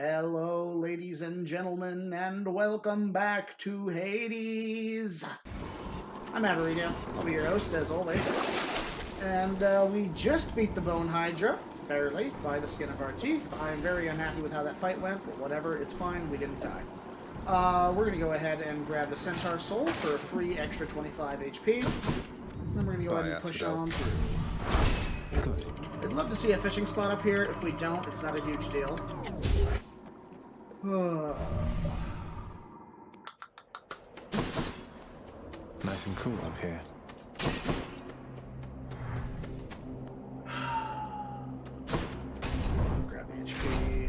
Hello, ladies and gentlemen, and welcome back to Hades. I'm Averino. I'll be your host, as always. And we just beat the Bone Hydra, barely, by the skin of our teeth. I'm very unhappy with how that fight went, but whatever, it's fine, we didn't die. We're going to go ahead and grab the Centaur Soul for a free extra 25 HP. Then we're going to go ahead and push on through. Good. I'd love to see a fishing spot up here. If we don't, it's not a huge deal. Nice and cool up here. Grab the HP.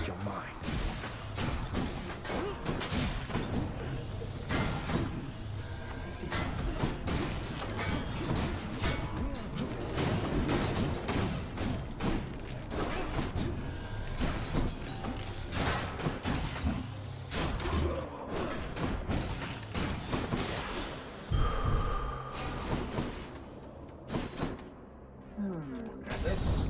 You're mine. Grab this.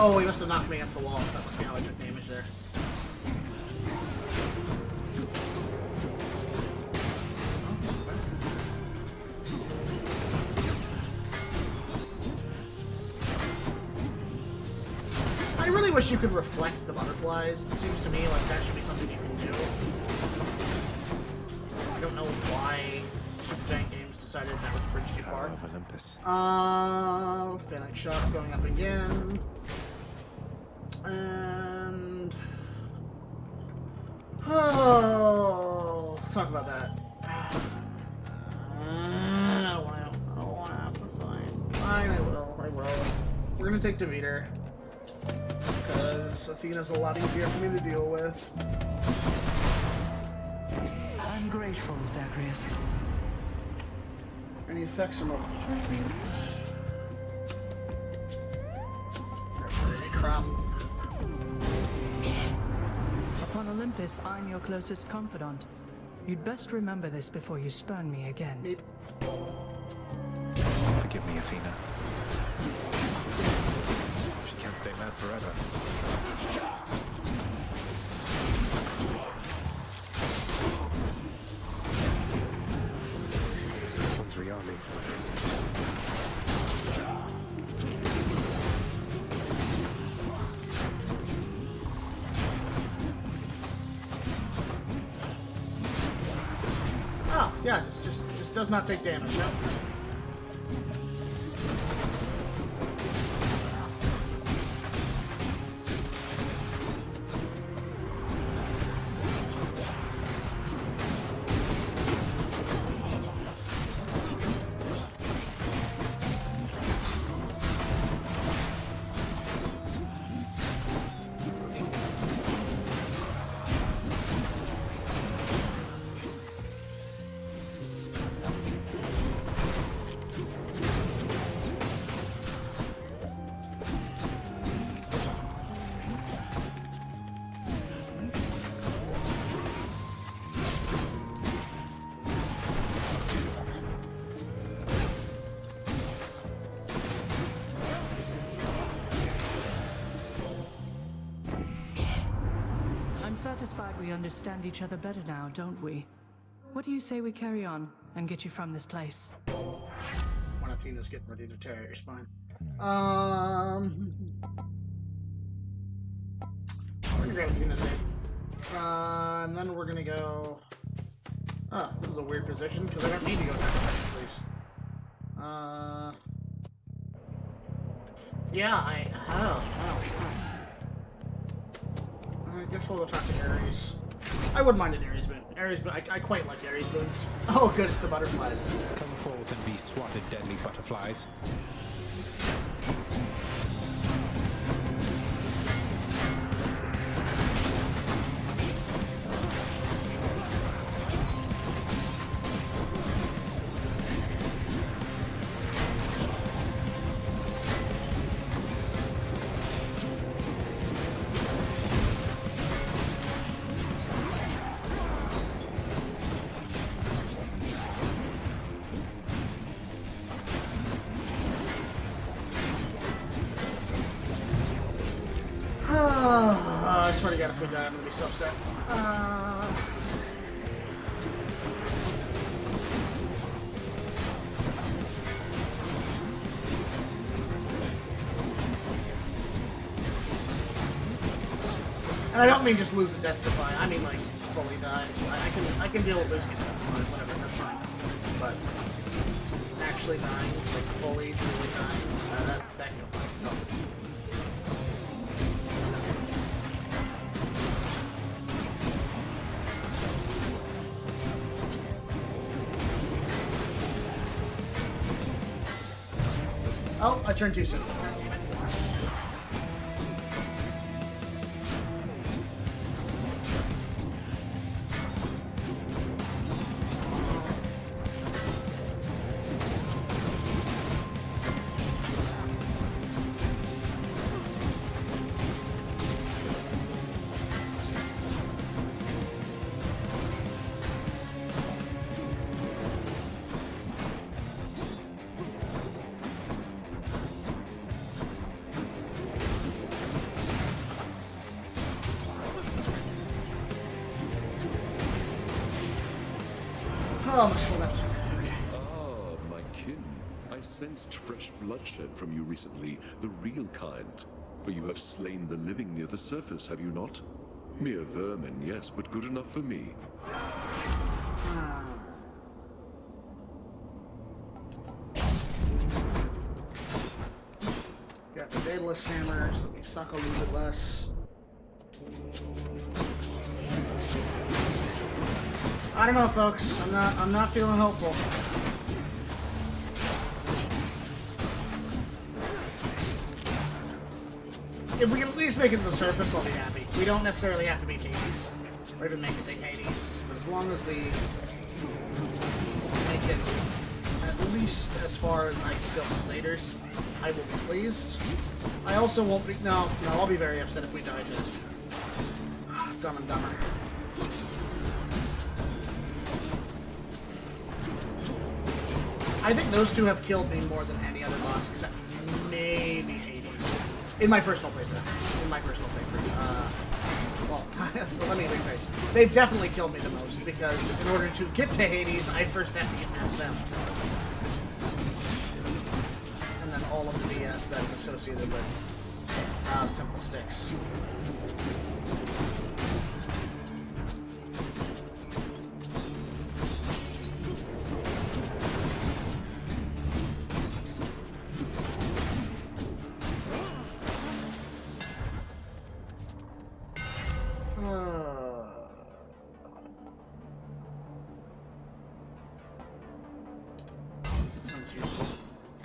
Oh, he must have knocked me against the wall. That must be how I took damage there. I really wish you could reflect the butterflies. It seems to me like that should be something you can do. I don't know why Supergiant Games decided that was a bridge too Power far. of Olympus. Phalanx shots going up again. And... Oh, talk about that. I don't want to. Fine, I will. We're gonna take Demeter. Because Athena's a lot easier for me to deal with. I'm grateful, Zagreus. Any effects are more... Crap. Upon Olympus, I'm your closest confidant. You'd best remember this before you spurn me again. Meep. Forgive me, Athena. She can't stay mad forever. This one's Riami. Oh, yeah, just does not take damage, no. satisfied we understand each other better now, don't we? What do you say we carry on and get you from this place? When Athena's getting ready to tear at your spine. We're gonna grab Athena's name. And then we're gonna go. Oh, this is a weird position because I don't need to go next time, please. Yeah, I guess we'll go talk to Ares. I wouldn't mind an Ares boon. I quite like Ares boons. Oh, good, it's the butterflies. Come forth and be swatted, deadly butterflies. I swear to God, if we die, I'm gonna be so upset. And I don't mean just lose the death defy. I mean like fully die. I can deal with losing it. Whatever, that's fine. But actually dying, like fully, truly dying, that can go by itself. Oh, I turned too soon. Oh, I'm just left. Ah, my kin. I sensed fresh bloodshed from you recently, the real kind. For you have slain the living near the surface, have you not? Mere vermin, yes, but good enough for me. Got the Daedalus hammer, so we suck a little bit less. I don't know, folks. I'm not feeling hopeful. If we can at least make it to the surface, I'll be happy. We don't necessarily have to beat Hades, or even make it to Hades, but as long as we make it at least as far as I can go with Crusaders, I will be pleased. I also won't be. No, I'll be very upset if we die to Dumb and Dumber. I think those two have killed me more than any other boss, except maybe Hades. In my personal playthrough. Well, let me rephrase. They've definitely killed me the most, because in order to get to Hades, I first have to get past them. And then all of the BS that is associated with Temple Sticks.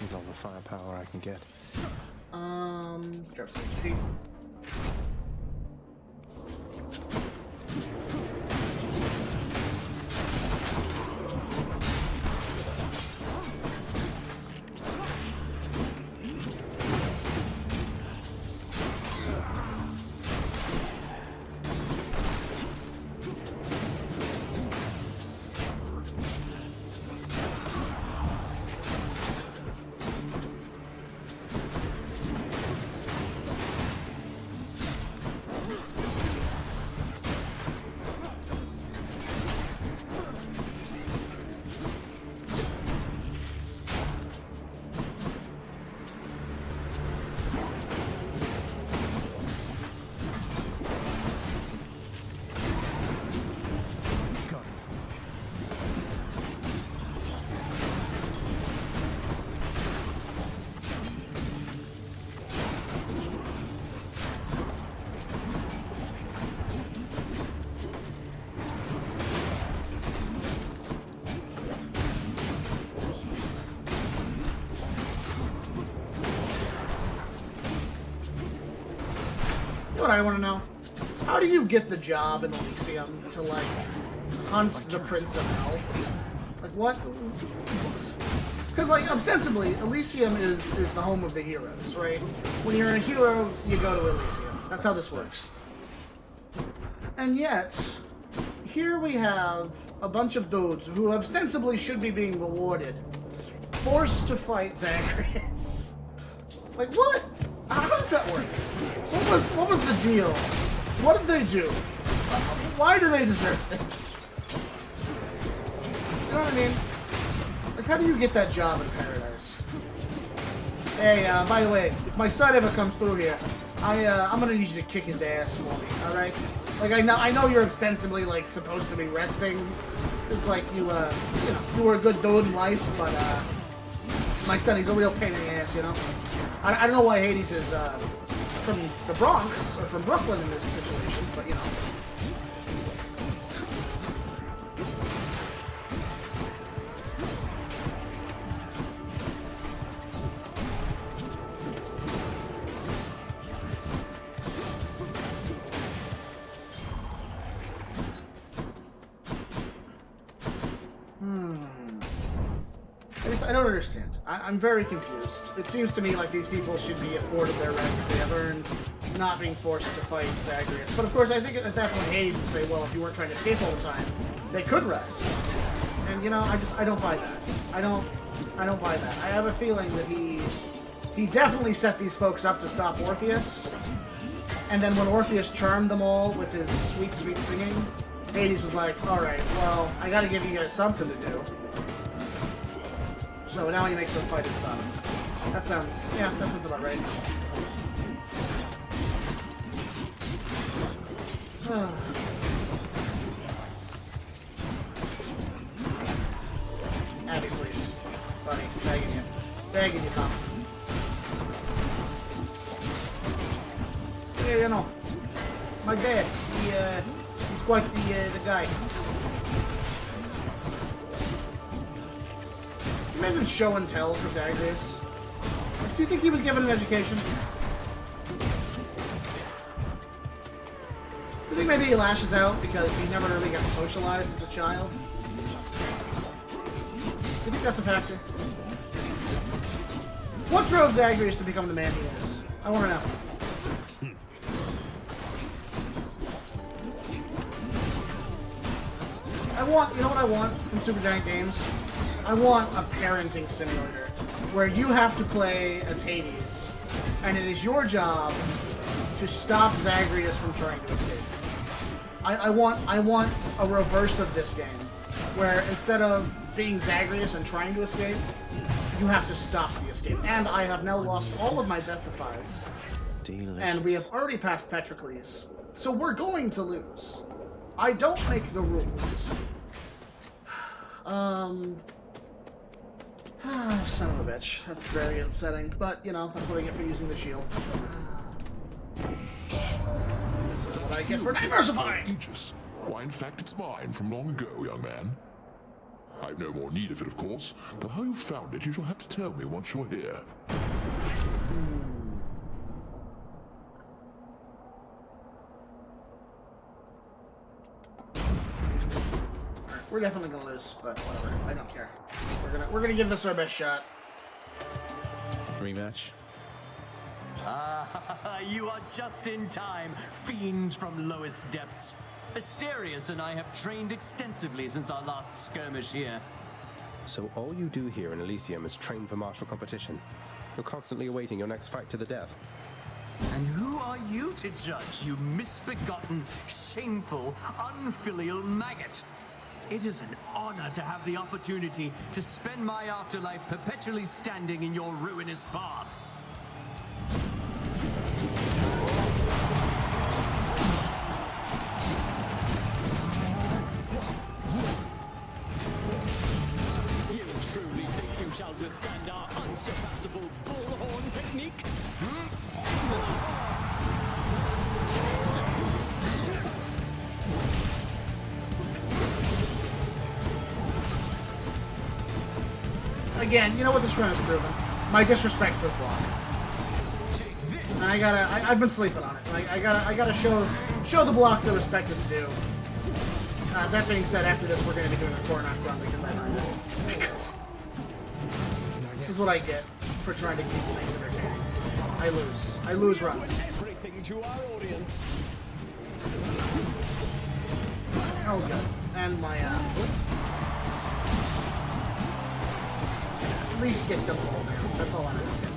Use all the firepower I can get. Grab some HP. know what I want to know? How do you get the job in Elysium to, like, hunt the Prince of Hell? Like, what? Because, like, ostensibly, Elysium is the home of the heroes, right? When you're a hero, you go to Elysium. That's how this works. And yet, here we have a bunch of dudes who ostensibly should be being rewarded, forced to fight Zagreus. Like, what? How does that work? What was the deal? What did they do? Why do they deserve this? You know what I mean? Like, how do you get that job in paradise? Hey, by the way, if my son ever comes through here, I'm gonna need you to kick his ass for me, alright? Like, I know you're ostensibly, like, supposed to be resting. It's like you know, you were a good dude in life, but, my son, he's a real pain in the ass, you know? I don't know why Hades is, from the Bronx, or from Brooklyn in this situation, but, you know. I don't understand. I'm very confused. It seems to me like these people should be afforded their rest that they have earned, not being forced to fight Zagreus. But of course, I think at that point Hades would say, well, if you weren't trying to escape all the time, they could rest. And you know, I don't buy that. I don't buy that. I have a feeling that he definitely set these folks up to stop Orpheus. And then when Orpheus charmed them all with his sweet, sweet singing, Hades was like, alright, well, I gotta give you guys something to do. So now he makes them fight his son. That sounds about right. Abby, please. Buddy, begging you. Begging you, come. Yeah, you know, my dad, he's quite the guy. Imagine show and tell for Zagreus. Do you think he was given an education? Do you think maybe he lashes out because he never really got socialized as a child? Do you think that's a factor? What drove Zagreus to become the man he is? I want to know. You know what I want from Supergiant Games? I want a parenting simulator where you have to play as Hades, and it is your job to stop Zagreus from trying to escape. I want a reverse of this game, where instead of being Zagreus and trying to escape, you have to stop the escape. And I have now lost all of my death defies. Delicious. And we have already passed Petrocles, so we're going to lose. I don't make the rules. Son of a bitch. That's very upsetting, but, you know, that's what I get for using the shield. This is what I get for diversifying! Aegis. Why, in fact, it's mine from long ago, young man. I've no more need of it, of course, but how you found it you shall have to tell me once you're here. We're definitely gonna lose, but whatever. I don't care. We're gonna give this our best shot. Rematch. Ah, you are just in time, fiend from lowest depths. Asterius and I have trained extensively since our last skirmish here. So all you do here in Elysium is train for martial competition. You're constantly awaiting your next fight to the death. And who are you to judge, you misbegotten, shameful, unfilial maggot? It is an honor to have the opportunity to spend my afterlife perpetually standing in your ruinous path. You truly think you shall withstand our unsurpassable bullhorn technique? Again, you know what this run has proven? My disrespect for the block. And I've been sleeping on it. I gotta show the block the respect it's due. That being said, after this, we're gonna be doing a Coronach run because I learned it. Because this is what I get for trying to keep things entertaining. I lose runs. Everything to our audience. Oh good. And my at least get double roll down. That's all I'm asking.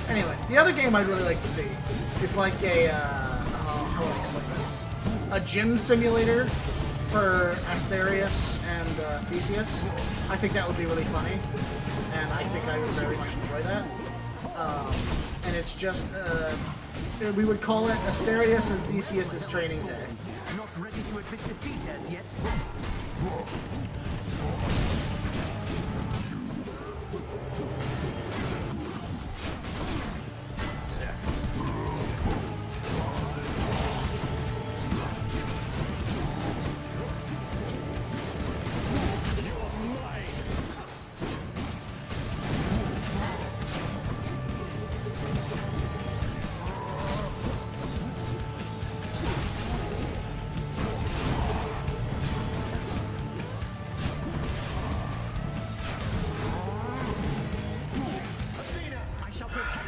Anyway, the other game I'd really like to see is like a how do I explain this? A gym simulator for Asterius and Theseus. I think that would be really funny, and I think I would very much enjoy that. And it's just we would call it Asterius and Theseus' training day. Not ready to admit defeat as yet.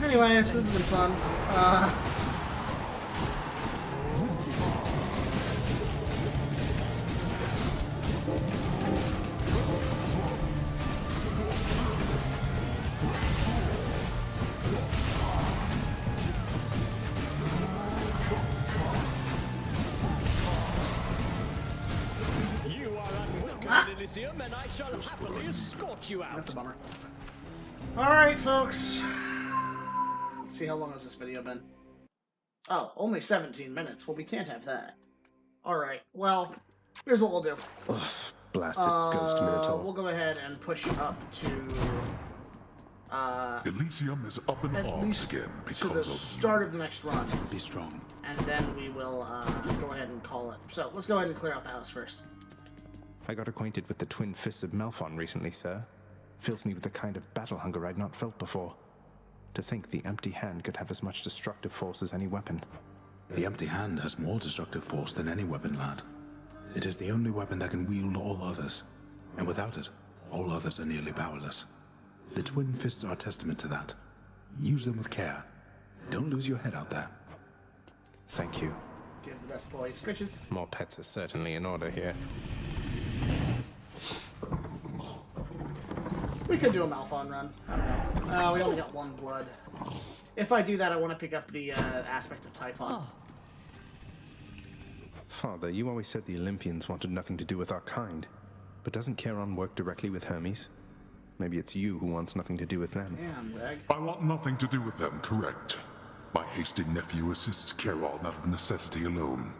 Anyways, this has been fun. You are unwelcome in Elysium, and I shall happily escort you out. That's a bummer. Alright, folks. Let's see, how long has this video been? Oh, only 17 minutes. Well, we can't have that. Alright, well, here's what we'll do. Ugh, blasted ghost minotaur. We'll go ahead and push up to... Elysium is up in at arms least again to because the of start of the next run. Be strong. And then we will go ahead and call it. So, let's go ahead and clear out the house first. I got acquainted with the twin fists of Malphon recently, sir. Fills me with the kind of battle hunger I'd not felt before. To think the empty hand could have as much destructive force as any weapon. The empty hand has more destructive force than any weapon, lad. It is the only weapon that can wield all others, and without it, all others are nearly powerless. The twin fists are a testament to that. Use them with care. Don't lose your head out there. Thank you. Give the best boy scritches. More pets are certainly in order here. We could do a Malphon run. I don't know. We only got one blood. If I do that, I want to pick up the aspect of Typhon. Oh, Father, you always said the Olympians wanted nothing to do with our kind. But doesn't Charon work directly with Hermes? Maybe it's you who wants nothing to do with them. Damn, Dag. I want nothing to do with them, correct? My hasty nephew assists Charon out of necessity alone.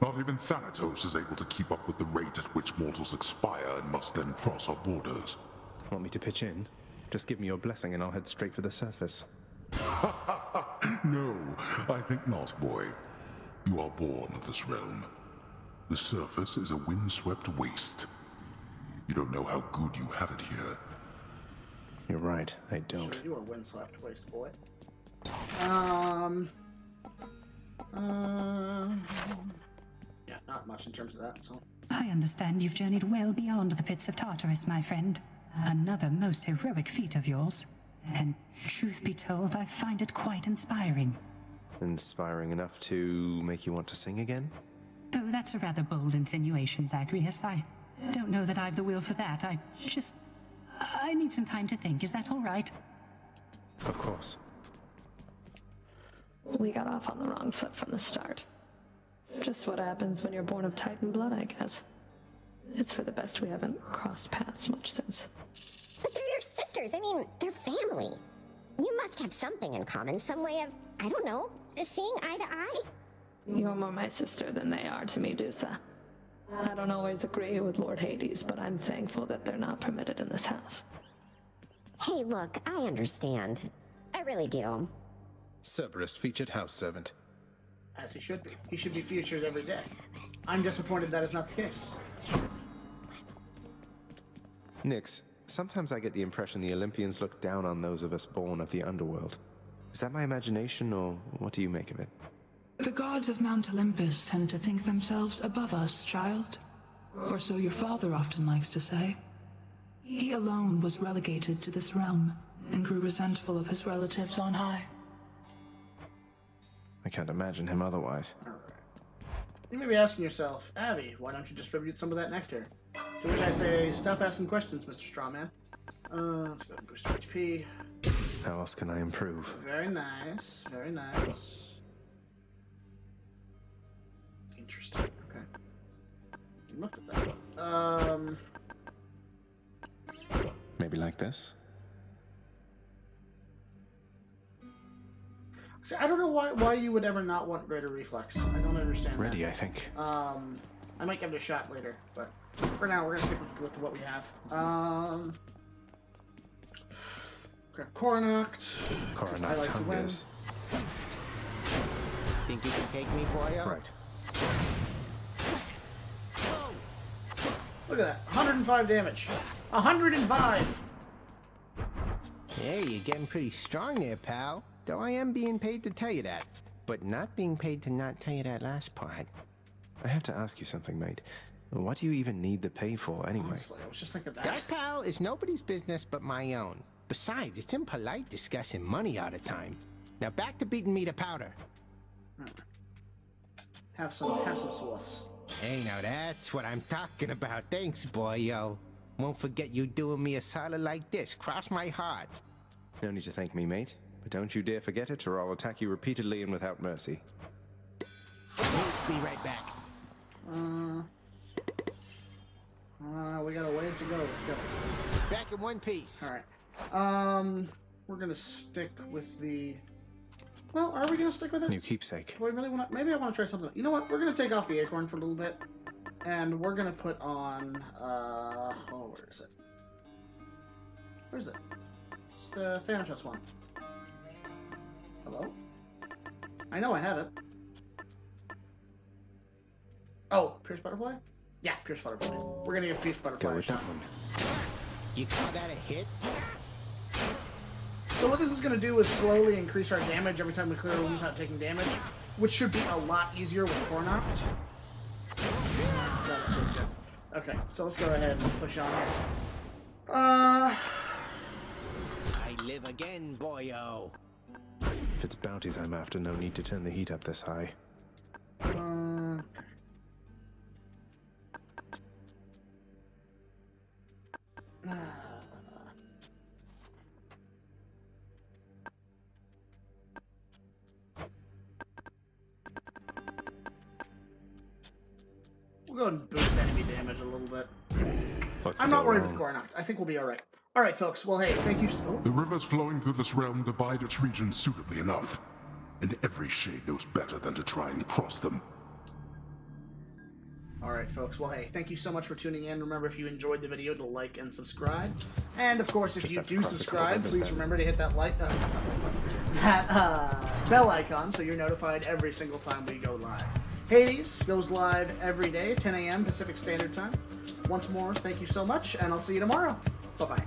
Not even Thanatos is able to keep up with the rate at which mortals expire and must then cross our borders. Want me to pitch in? Just give me your blessing and I'll head straight for the surface. No, I think not, boy. You are born of this realm. The surface is a windswept waste. You don't know how good you have it here. You're right, I don't. Sure, you are windswept waste, boy. Yeah, not much in terms of that, so. I understand you've journeyed well beyond the pits of Tartarus, my friend. Another most heroic feat of yours. And truth be told, I find it quite inspiring. Inspiring enough to make you want to sing again? Though that's a rather bold insinuation, Zagreus. I don't know that I've the will for that. I need some time to think. Is that all right? Of course. We got off on the wrong foot from the start. Just what happens when you're born of Titan blood, I guess. It's for the best we haven't crossed paths much since. But they're your sisters. I mean, they're family. You must have something in common, some way of, I don't know, seeing eye to eye. You're more my sister than they are to me, Dusa. I don't always agree with Lord Hades, but I'm thankful that they're not permitted in this house. Hey, look, I understand. I really do. Cerberus featured house servant. As he should be. He should be featured every day. I'm disappointed that is not the case. Nyx, Sometimes I get the impression the Olympians look down on those of us born of the underworld. Is that my imagination, or what do you make of it? The gods of Mount Olympus tend to think themselves above us, child. Or so your father often likes to say. He alone was relegated to this realm, and grew resentful of his relatives on high. I can't imagine him otherwise. You may be asking yourself, Abby, why don't you distribute some of that nectar? To which I say, stop asking questions, Mr. Strawman. Let's go boost HP. How else can I improve? Very nice, very nice. Interesting, okay. Look at that. Maybe like this? See, I don't know why you would ever not want greater reflex. I don't understand Ready, that. I think. I might give it a shot later, but for now we're gonna stick with what we have. Grab Coronact. I like to win. Think you can take me, boyo? Right. Look at that, 105 damage. 105! Hey, you're getting pretty strong there, pal. Though I am being paid to tell you that, but not being paid to not tell you that last part. I have to ask you something, mate. What do you even need the pay for, anyway? Honestly, I was just thinking that. That, pal, is nobody's business but my own. Besides, it's impolite discussing money all the time. Now back to beating me to powder. Have some sauce. Hey, now that's what I'm talking about. Thanks, boyo. Won't forget you doing me a solid like this. Cross my heart. No need to thank me, mate. But don't you dare forget it, or I'll attack you repeatedly and without mercy. Be right back. We got a ways to go. Let's go. Back in one piece. All right. We're gonna stick with the. Well, are we gonna stick with it? New keepsake. Do I really want to? Maybe I want to try something. You know what? We're gonna take off the acorn for a little bit, and we're gonna put on. Oh, where is it? Where is it? It's the Thanatos one. Hello? I know I have it. Oh, Pierce Butterfly? Yeah, Pierce Butterfly. We're gonna give Pierce Butterfly a shot. You call that a hit? So what this is gonna do is slowly increase our damage every time we clear a room without taking damage, which should be a lot easier with Coronact. Okay, so let's go ahead and push on here. I live again, boyo. If it's bounties I'm after, no need to turn the heat up this high. We'll go and boost enemy damage a little bit. I'm not worried with Coronact. I think we'll be alright. Alright, folks. Well, hey, thank you. Oh. The rivers flowing through this realm divide its region suitably enough, and every shade knows better than to try and cross them. Alright, folks. Well, hey, thank you so much for tuning in. Remember, if you enjoyed the video, to like and subscribe. And, of course, if you do subscribe, please remember to hit that bell icon so you're notified every single time we go live. Hades goes live every day, 10 a.m. Pacific Standard Time. Once more, thank you so much, and I'll see you tomorrow. Bye-bye.